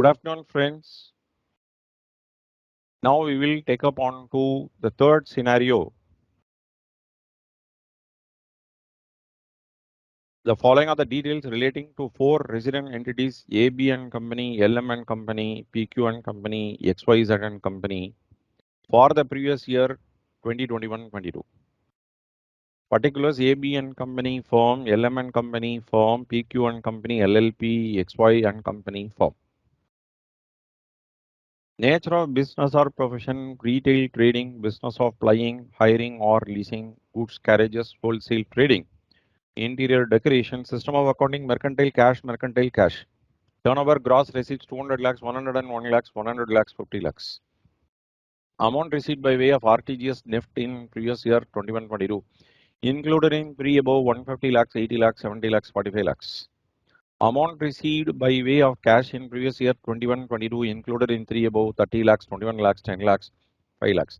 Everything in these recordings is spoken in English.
Good afternoon, friends. Now we will take up on to the third scenario. The following are the details relating to four resident entities: AB and Company, LM and Company, PQ and Company, XYZ and Company for the previous year 2021-22. Particulars: AB and Company firm, LM and Company firm, PQ and Company LLP, XY and Company firm. Nature of business or profession: retail trading, business of plying, hiring or leasing, goods carriages, wholesale trading. Interior decoration, system of accounting, mercantile cash, turnover gross receipts 200 lakhs, 101 lakhs, 100 lakhs, 50 lakhs. Amount received by way of RTGS NEFT in previous year 21-22 included in pre above 150 lakhs, 80 lakhs, 70 lakhs, 45 lakhs. Amount received by way of cash in previous year 21-22 included in 3 above 30 lakhs, 21 lakhs, 10 lakhs, 5 lakhs.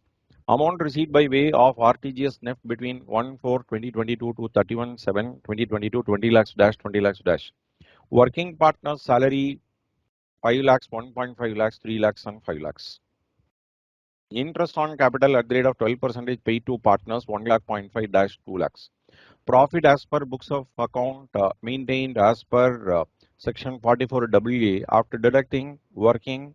Amount received by way of RTGS NEFT between 1/4/2022 to 31/7/2022 20 lakhs dash 20 lakhs dash. Working partners salary 5 lakhs, 1.5 lakhs, 3 lakhs and 5 lakhs. Interest on capital at the rate of 12% paid to partners 1 lakh 0.5 dash 2 lakhs. Profit as per books of account maintained as per section 44AA after deducting working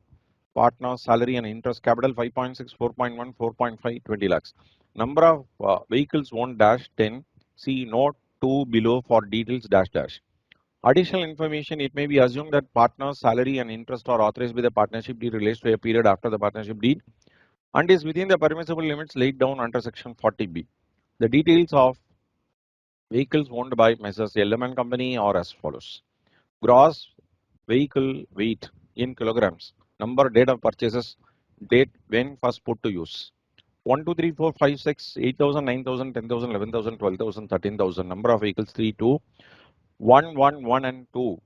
partner salary and interest. Capital 5.6, 4.1, 4.5, 20 lakhs. Number of vehicles owned dash 10. See note 2 below for details dash dash. Additional information: it may be assumed that partner's salary and interest are authorized by the partnership deed relates to a period after the partnership deed and is within the permissible limits laid down under section 40B. The details of vehicles owned by Messrs. LM and Company are as follows: gross vehicle weight in kilograms, number, date of purchases, date when first put to use. 1, 2, 3, 4, 5, 6, 8,000, 9,000, 10,000, 11,000, 12,000, 13,000. Number of vehicles 3, 2, 1, 1, 1 and 2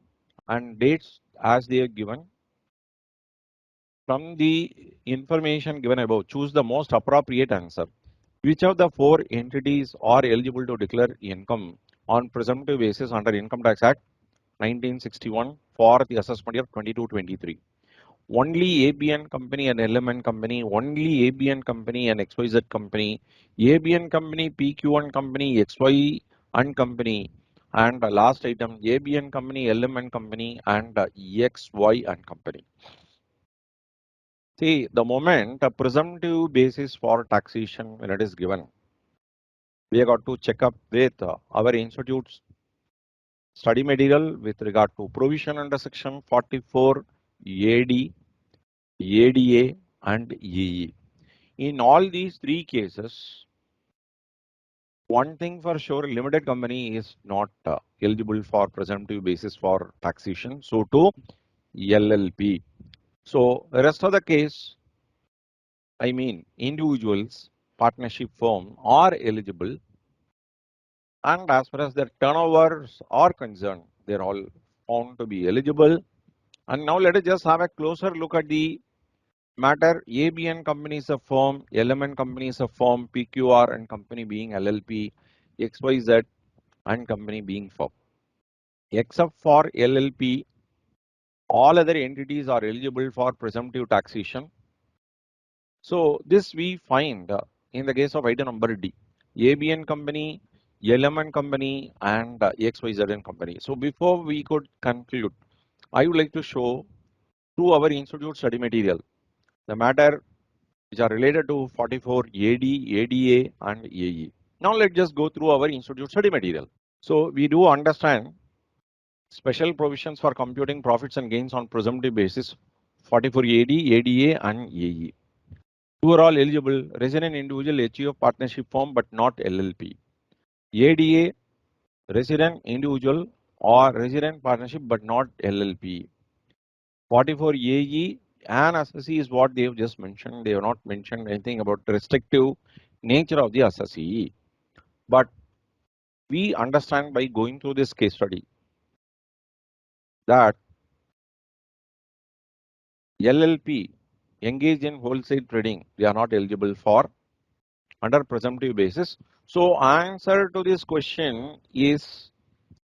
and dates as they are given. From the information given above, choose the most appropriate answer. Which of the four entities are eligible to declare income on presumptive basis under Income Tax Act 1961 for the assessment year 22-23? Only ABN Company and LM Company, only ABN Company and XYZ Company, ABN Company, PQ and Company, XY and Company, and the last item ABN Company, LM Company, and XY and Company. See, the moment a presumptive basis for taxation when it is given, we have got to check up with our institute's study material with regard to provision under section 44 AD, ADA and EE. In all these three cases, one thing for sure, limited company is not eligible for presumptive basis for taxation. So to LLP. So the rest of the case, I mean individuals, partnership firm are eligible, and as far as their turnovers are concerned, they're all found to be eligible. And now let us just have a closer look at the matter. ABN Company is a firm, LM Company is a firm, PQR and Company being LLP, XYZ and Company being firm. Except for LLP, all other entities are eligible for presumptive taxation. So this we find in the case of item number D, ABN Company, LM Company and XYZ and Company. So before we could conclude, I would like to show through our institute study material the matter which are related to 44 AD, ADA and AE. Now let's just go through our institute study material. So we do understand special provisions for computing profits and gains on presumptive basis 44 AD, ADA and AE. Who are all eligible? Resident individual HUF partnership firm but not LLP. ADA, resident individual or resident partnership but not LLP. 44 AE and assessee is what they have just mentioned. They have not mentioned anything about the restrictive nature of the assessee. But we understand by going through this case study that LLP engaged in wholesale trading, they are not eligible for under presumptive basis. So answer to this question is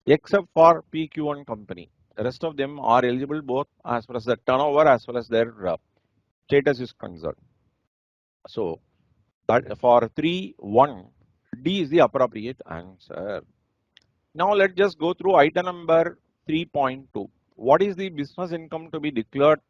except for PQ and Company. The rest of them are eligible both as far as the turnover as well as their status is concerned. So that for 3(1), D is the appropriate answer. Now let's just go through item number 3.2. What is the business income to be declared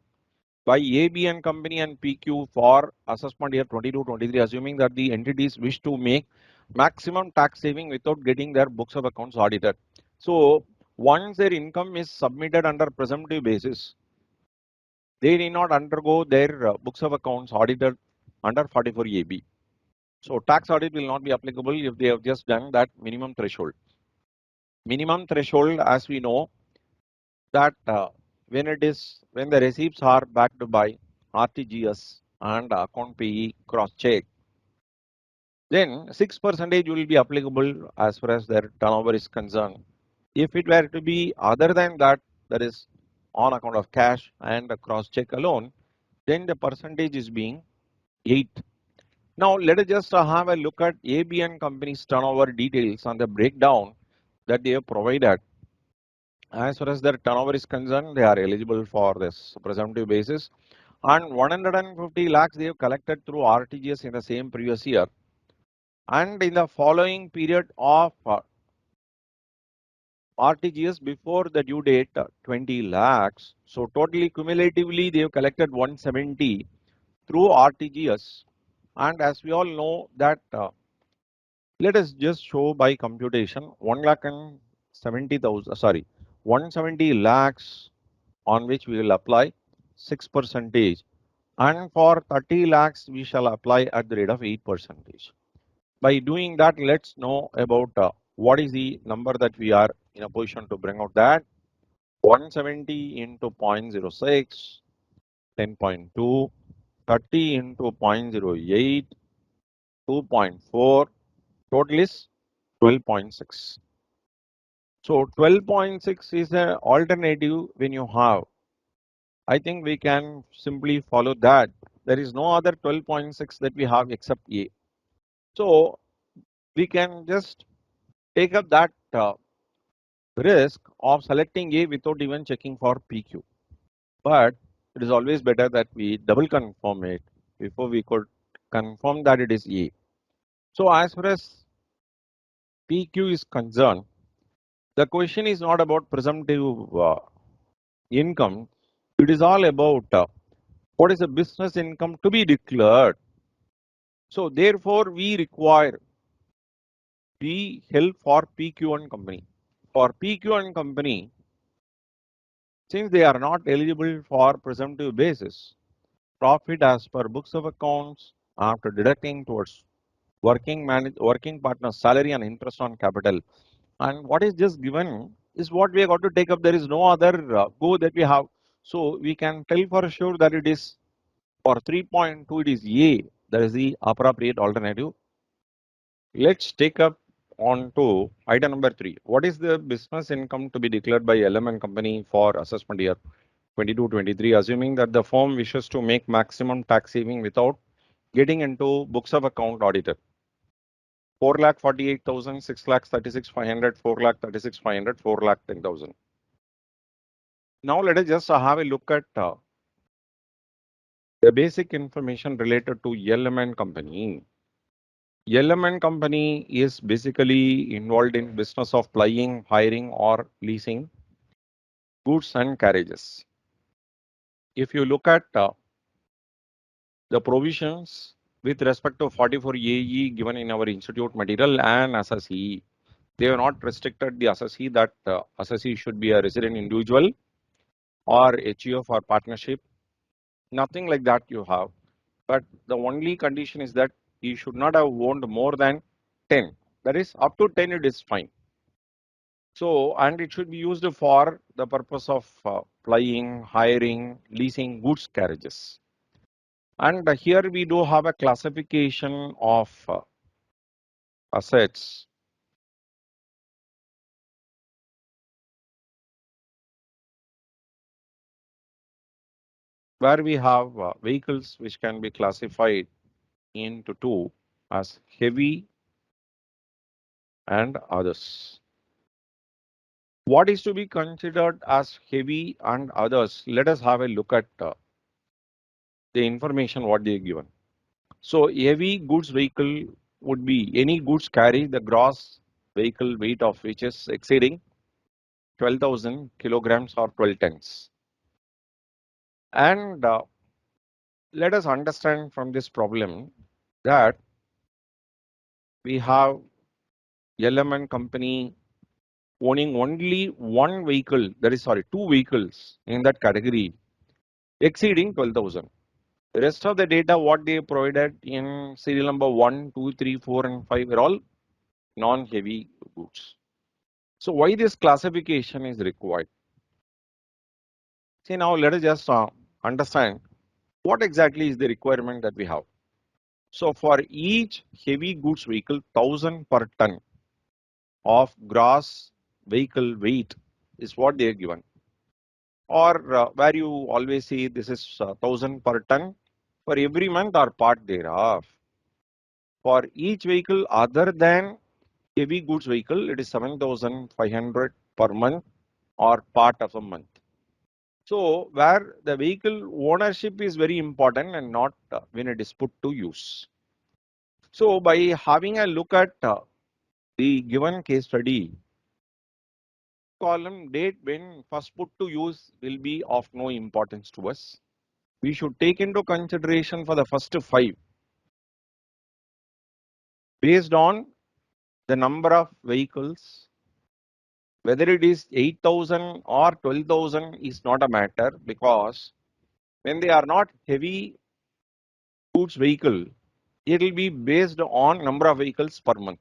by AB and Company and PQ for assessment year 22-23, assuming that the entities wish to make maximum tax saving without getting their books of accounts audited. So once their income is submitted under presumptive basis, they need not undergo their books of accounts audited under 44 AB. So tax audit will not be applicable if they have just done that minimum threshold. Minimum threshold, as we know, that when the receipts are backed by RTGS and account payee cross check, then 6% will be applicable as far as their turnover is concerned. If it were to be other than that, that is on account of cash and cross check alone, then the percentage is being 8. Now let us just have a look at AB and Company's turnover details on the breakdown that they have provided. As far as their turnover is concerned, they are eligible for this presumptive basis, and 150 lakhs they have collected through RTGS in the same previous year, and in the following period of RTGS before the due date 20 lakhs. So totally cumulatively they have collected 170 through RTGS, and as we all know that let us just show by computation 1 lakh and 70,000, sorry, 170 lakhs on which we will apply 6%, and for 30 lakhs we shall apply at the rate of 8%. By doing that, let's know about what is the number that we are in a position to bring out. That 170 into 0.06, 10.2, 30 into 0.08, 2.4, total is 12.6. So 12.6 is an alternative when you have. I think we can simply follow that. There is no other 12.6 that we have except A. So we can just take up that risk of selecting A without even checking for PQ. But it is always better that we double confirm it before we could confirm that it is A. So as far as PQ is concerned, the question is not about presumptive income. It is all about what is the business income to be declared. So therefore, we require the help for PQ and Company. For PQ and Company, since they are not eligible for presumptive basis, profit as per books of accounts after deducting towards working partner's salary and interest on capital, and what is just given is what we have got to take up. There is no other go that we have. So we can tell for sure that it is for 3.2 it is A, that is the appropriate alternative. Let's take up on to item number 3. What is the business income to be declared by LM and Company for assessment year 22-23, assuming that the firm wishes to make maximum tax saving without getting into books of account audited? 4,48,000, 6,36,500, 4,36,500, 4,10,000. Now let us just have a look at the basic information related to LM and Company. LM and Company is basically involved in business of plying, hiring or leasing goods and carriages. If you look at the provisions with respect to 44 AE given in our institute material and assessee, they have not restricted the assessee that assessee should be a resident individual or HUF or partnership. Nothing like that you have. But the only condition is that he should not have owned more than 10. That is, up to 10 it is fine. So, and it should be used for the purpose of plying, hiring, leasing goods carriages. And here we do have a classification of assets. Where we have vehicles which can be classified into two as heavy and others. What is to be considered as heavy and others? Let us have a look at the information what they are given. So heavy goods vehicle would be any goods carry the gross vehicle weight of which is exceeding 12,000 kilograms or 12 tons. And let us understand from this problem that we have LMN company owning only one vehicle, that is sorry, two vehicles in that category exceeding 12,000. The rest of the data what they provided in serial number 1, 2, 3, 4 and 5 are all non-heavy goods. So why this classification is required? See now let us just understand what exactly is the requirement that we have. So for each heavy goods vehicle 1000 per ton of gross vehicle weight is what they are given. Or where you always see this is 1000 per ton for every month or part thereof. For each vehicle other than heavy goods vehicle, it is 7,500 per month or part of a month. So where the vehicle ownership is very important and not when it is put to use. So by having a look at the given case study, column date when first put to use will be of no importance to us. We should take into consideration for the first five based on the number of vehicles, whether it is 8,000 or 12,000 is not a matter because when they are not heavy goods vehicle, it will be based on number of vehicles per month.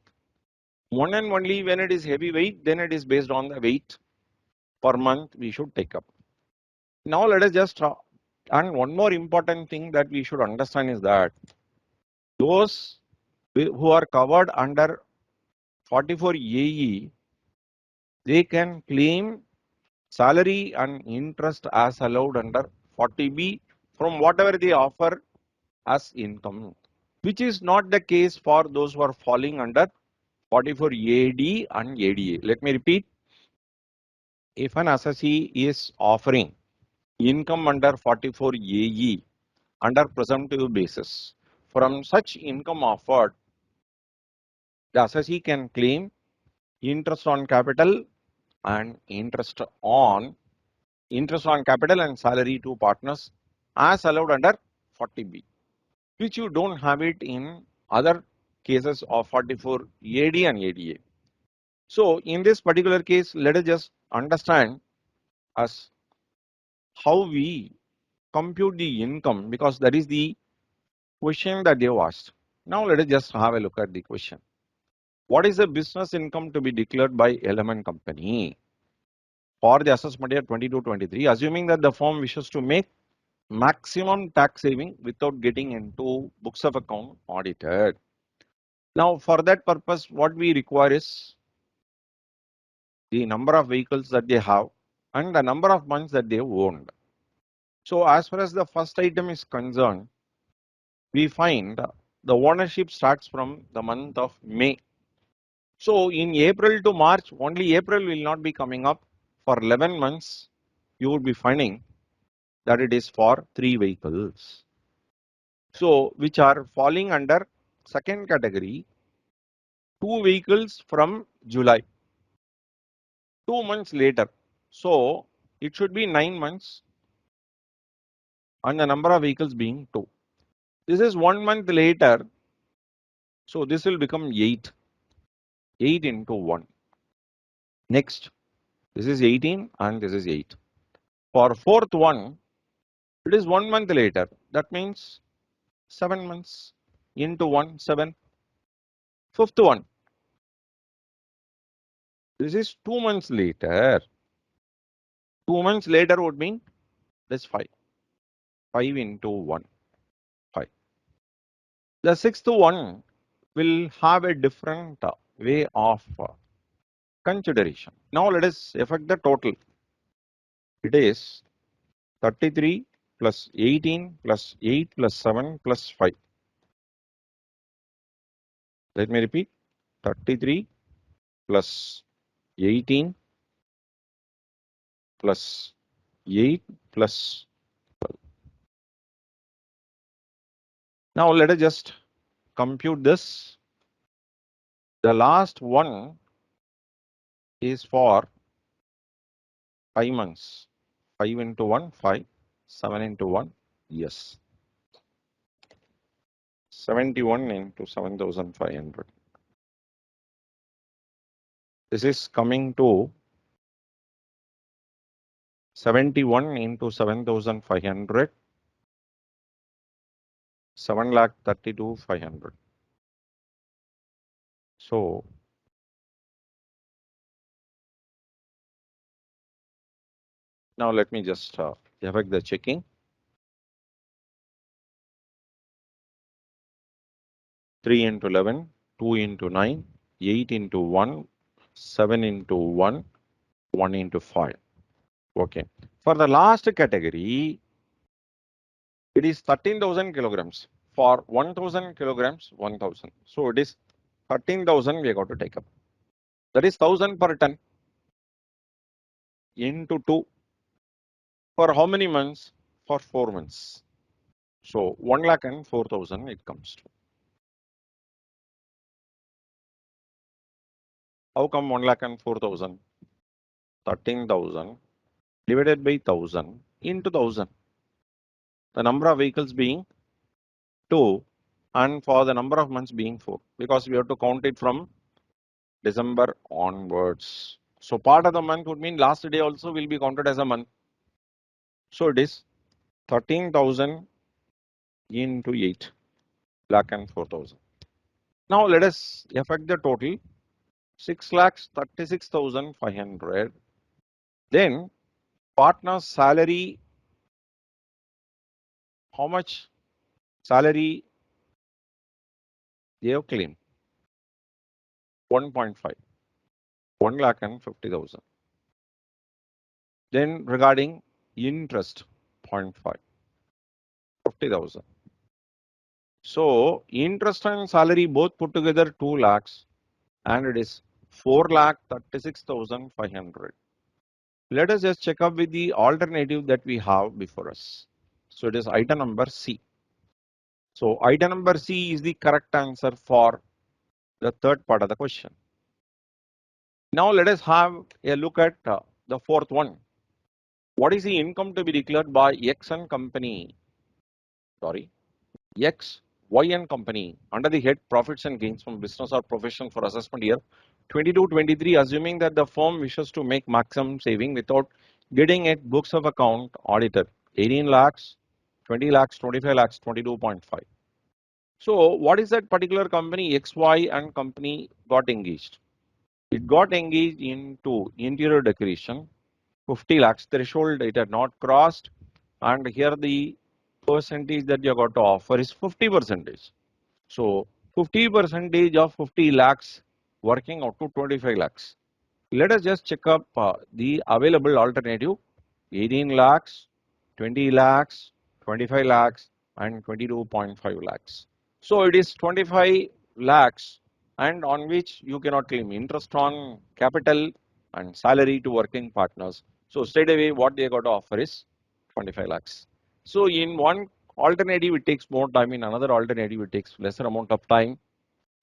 One and only when it is heavy weight, then it is based on the weight per month we should take up. Now let us just, and one more important thing that we should understand is that those who are covered under 44 AE, they can claim salary and interest as allowed under 40B from whatever they offer as income, which is not the case for those who are falling under 44 AD and ADA. Let me repeat, if an assessee is offering income under 44 AE under presumptive basis, from such income offered, the assessee can claim interest on capital and interest on capital and salary to partners as allowed under 40B, which you don't have it in other cases of 44 AD and ADA. So in this particular case, let us just understand as how we compute the income because that is the question that they have asked. Now let us just have a look at the question. What is the business income to be declared by Element Company for the assessment year 22-23, assuming that the firm wishes to make maximum tax saving without getting into books of account audited. Now for that purpose, what we require is the number of vehicles that they have and the number of months that they owned. So as far as the first item is concerned, we find the ownership starts from the month of May. So in April to March, only April will not be coming up. For 11 months, you will be finding that it is for 3 vehicles. So which are falling under second category, 2 vehicles from July, 2 months later. So it should be 9 months and the number of vehicles being 2. This is 1 month later. So this will become 8, 8 into 1. Next, this is 18 and this is 8. For fourth one, it is 1 month later. That means 7 months into 1, 7. Fifth one, this is 2 months later. 2 months later would mean this 5. 5 into 1, 5. The sixth one will have a different way of consideration. Now let us effect the total. It is 33 plus 18 plus 8 plus 7 plus 5. Let me repeat, 33 plus 18 plus 8 plus 12. Now let us just compute this. The last one is for 5 months. 5 into 1, 5. 7 into 1, yes. 71 into 7,500. This is coming to 71 into 7,500. 7,32,500. So now let me just effect the checking. 3 into 11, 2 into 9, 8 into 1, 7 into 1, 1 into 5. Okay. For the last category, it is 13,000 kilograms. For 1,000 kilograms, 1,000. So it is 13,000 we got to take up. That is 1,000 per ton into 2. For how many months? For 4 months. So 1,04,000 it comes to. How come 1,04,000? 13,000 divided by 1,000 into 1,000. The number of vehicles being 2 and for the number of months being 4 because we have to count it from December onwards. So part of the month would mean last day also will be counted as a month. So it is 13,000 into 8,04,000. Now let us effect the total 6,36,500. Then partner's salary, how much salary they have claimed? 1.5, 1,50,000. Then regarding interest, 0.5, 50,000. So interest and salary both put together 2 lakhs and it is 4,36,500. Let us just check up with the alternative that we have before us. So it is item number C. So item number C is the correct answer for the third part of the question. Now let us have a look at the fourth one. What is the income to be declared by X and company? Sorry, X, Y and company under the head profits and gains from business or profession for assessment year 22-23, assuming that the firm wishes to make maximum saving without getting at books of account audited. 18 lakhs, 20 lakhs, 25 lakhs, 22.5. So what is that particular company XY and company got engaged? It got engaged into interior decoration, 50 lakhs threshold it had not crossed, and here the percentage that you got to offer is 50%. So 50% of 50 lakhs working out to 25 lakhs. Let us just check up the available alternative 18 lakhs, 20 lakhs, 25 lakhs and 22.5 lakhs. So it is 25 lakhs and on which you cannot claim interest on capital and salary to working partners. So straight away what they got to offer is 25 lakhs. So in one alternative it takes more time, in another alternative it takes lesser amount of time.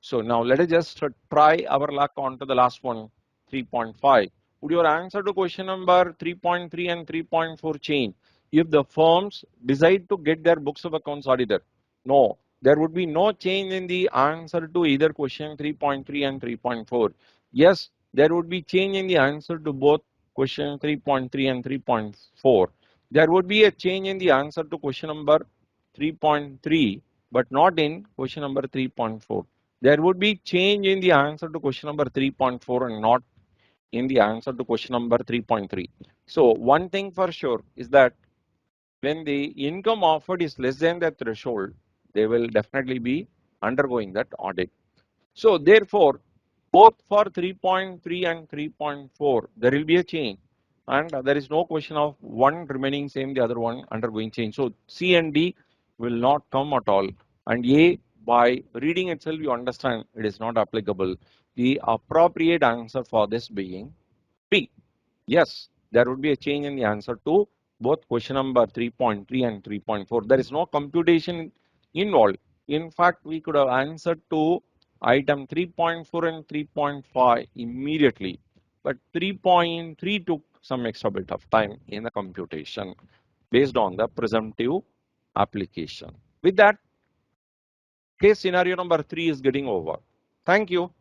So now let us just try our luck on to the last one, 3.5. Would your answer to question number 3.3 and 3.4 change if the firms decide to get their books of accounts audited? No, there would be no change in the answer to either question 3.3 and 3.4. Yes, there would be change in the answer to both question 3.3 and 3.4. There would be a change in the answer to question number 3.3, but not in question number 3.4. There would be change in the answer to question number 3.4 and not in the answer to question number 3.3. So one thing for sure is that when the income offered is less than the threshold, they will definitely be undergoing that audit. So therefore, both for 3.3 and 3.4, there will be a change and there is no question of one remaining same, the other one undergoing change. So C and D will not come at all, and A, by reading itself you understand it is not applicable. The appropriate answer for this being B. Yes, there would be a change in the answer to both question number 3.3 and 3.4. There is no computation involved. In fact, we could have answered to item 3.4 and 3.5 immediately, but 3.3 took some extra bit of time in the computation based on the presumptive application. With that, case scenario number 3 is getting over. Thank you.